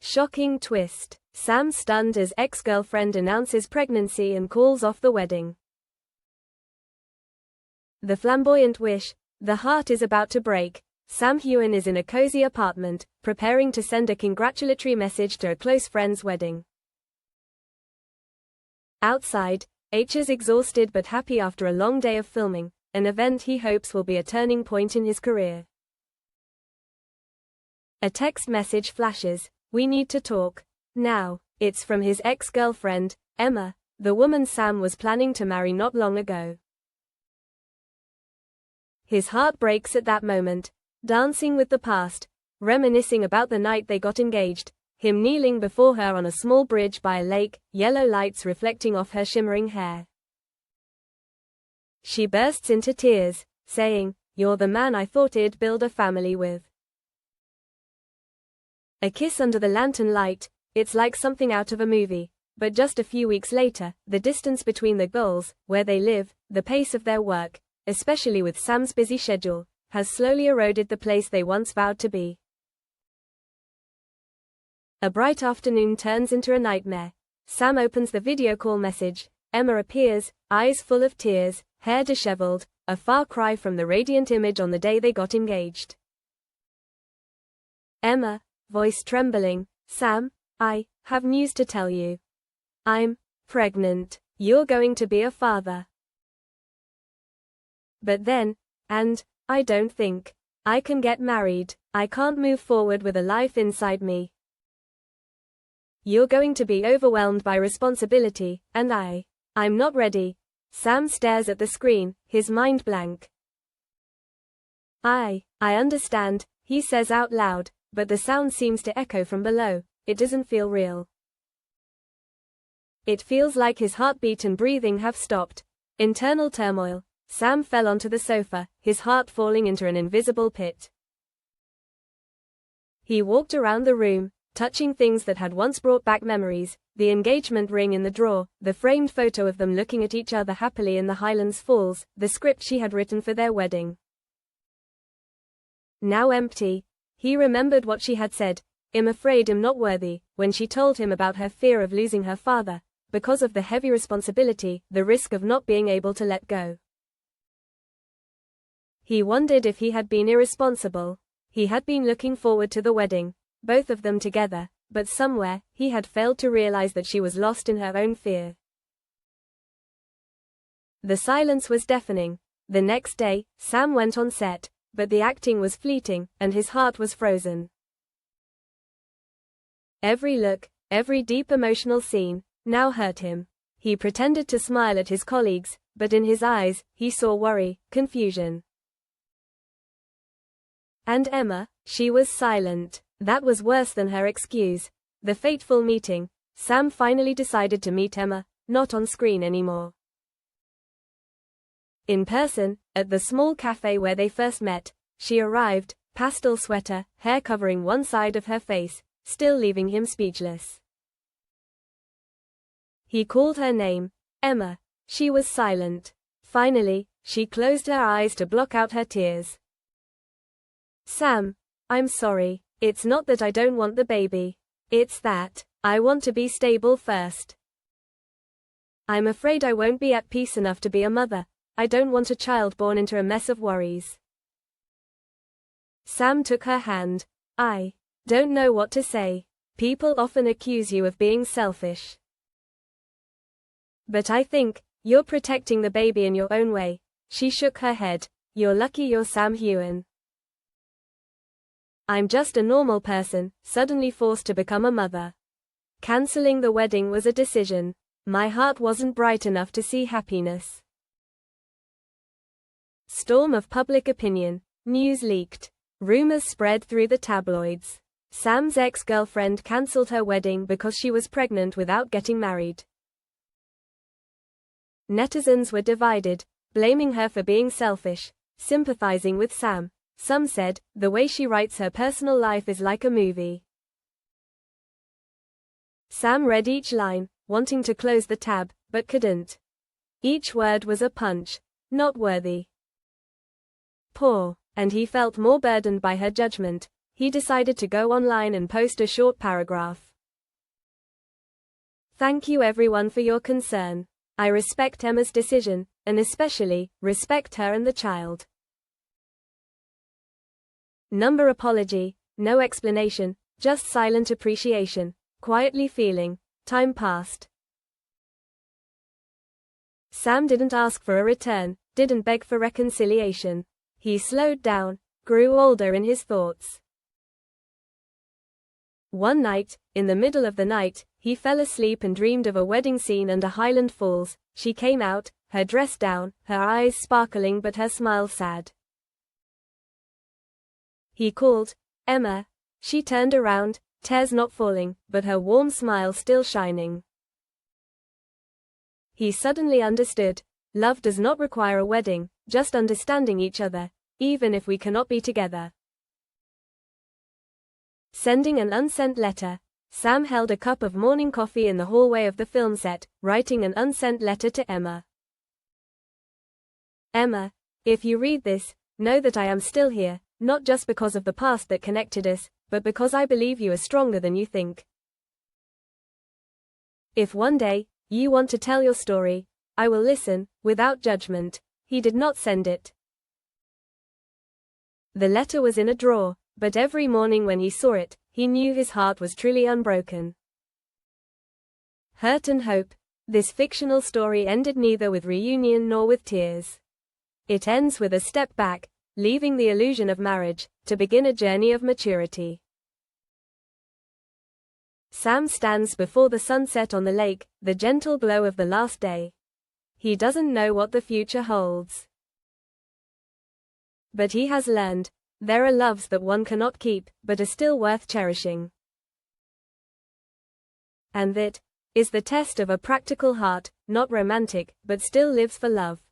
Shocking twist. Sam stunned as ex-girlfriend announces pregnancy and calls off the wedding. The flamboyant wish. The heart is about to break. Sam Heughan is in a cozy apartment, preparing to send a congratulatory message to a close friend's wedding. Outside, H is exhausted but happy after a long day of filming, an event he hopes will be a turning point in his career. A text message flashes. "We need to talk. Now." It's from his ex-girlfriend, Emma, the woman Sam was planning to marry not long ago. His heart breaks at that moment, dancing with the past, reminiscing about the night they got engaged, him kneeling before her on a small bridge by a lake, yellow lights reflecting off her shimmering hair. She bursts into tears, saying, "You're the man I thought I'd build a family with." A kiss under the lantern light. It's like something out of a movie. But just a few weeks later, the distance between the goals, where they live, the pace of their work, especially with Sam's busy schedule, has slowly eroded the place they once vowed to be. A bright afternoon turns into a nightmare. Sam opens the video call message. Emma appears, eyes full of tears, hair disheveled, a far cry from the radiant image on the day they got engaged. Emma, voice trembling, "Sam, I have news to tell you. I'm pregnant. You're going to be a father. But then, and I don't think I can get married. I can't move forward with a life inside me. You're going to be overwhelmed by responsibility, and I'm not ready." Sam stares at the screen, his mind blank. I understand," he says out loud, but the sound seems to echo from below. It doesn't feel real. It feels like his heartbeat and breathing have stopped. Internal turmoil. Sam fell onto the sofa, his heart falling into an invisible pit. He walked around the room, touching things that had once brought back memories, the engagement ring in the drawer, the framed photo of them looking at each other happily in the Highlands Falls, the script she had written for their wedding. Now empty. He remembered what she had said, "I'm afraid I'm not worthy," when she told him about her fear of losing her father, because of the heavy responsibility, the risk of not being able to let go. He wondered if he had been irresponsible. He had been looking forward to the wedding, both of them together, but somewhere, he had failed to realize that she was lost in her own fear. The silence was deafening. The next day, Sam went on set, but the acting was fleeting, and his heart was frozen. Every look, every deep emotional scene, now hurt him. He pretended to smile at his colleagues, but in his eyes, he saw worry, confusion. And Emma, she was silent. That was worse than her excuse. The fateful meeting. Sam finally decided to meet Emma, not on screen anymore. In person, at the small cafe where they first met, she arrived, pastel sweater, hair covering one side of her face, still leaving him speechless. He called her name, Emma. She was silent. Finally, she closed her eyes to block out her tears. "Sam, I'm sorry. It's not that I don't want the baby. It's that I want to be stable first. I'm afraid I won't be at peace enough to be a mother. I don't want a child born into a mess of worries." Sam took her hand. "I don't know what to say. People often accuse you of being selfish. But I think you're protecting the baby in your own way." She shook her head. "You're lucky you're Sam Heughan. I'm just a normal person, suddenly forced to become a mother. Canceling the wedding was a decision. My heart wasn't bright enough to see happiness." Storm of public opinion. News leaked. Rumors spread through the tabloids. Sam's ex-girlfriend cancelled her wedding because she was pregnant without getting married. Netizens were divided, blaming her for being selfish, sympathizing with Sam. Some said, the way she writes her personal life is like a movie. Sam read each line, wanting to close the tab, but couldn't. Each word was a punch. Not worthy. Poor. And he felt more burdened by her judgment, he decided to go online and post a short paragraph. Thank you everyone for your concern. I respect Emma's decision, and especially, respect her and the child. Number apology, no explanation, just silent appreciation, quietly feeling. Time passed. Sam didn't ask for a return, didn't beg for reconciliation. He slowed down, grew older in his thoughts. One night, in the middle of the night, he fell asleep and dreamed of a wedding scene under Highland Falls. She came out, her dress down, her eyes sparkling but her smile sad. He called, "Emma." She turned around, tears not falling, but her warm smile still shining. He suddenly understood. Love does not require a wedding, just understanding each other, even if we cannot be together. Sending an unsent letter. Sam held a cup of morning coffee in the hallway of the film set, writing an unsent letter to Emma. Emma, if you read this, know that I am still here, not just because of the past that connected us, but because I believe you are stronger than you think. If one day, you want to tell your story, I will listen, without judgment. He did not send it. The letter was in a drawer, but every morning when he saw it, he knew his heart was truly unbroken. Hurt and hope. This fictional story ended neither with reunion nor with tears. It ends with a step back, leaving the illusion of marriage, to begin a journey of maturity. Sam stands before the sunset on the lake, the gentle glow of the last day. He doesn't know what the future holds. But he has learned, there are loves that one cannot keep, but are still worth cherishing. And that is the test of a practical heart, not romantic, but still lives for love.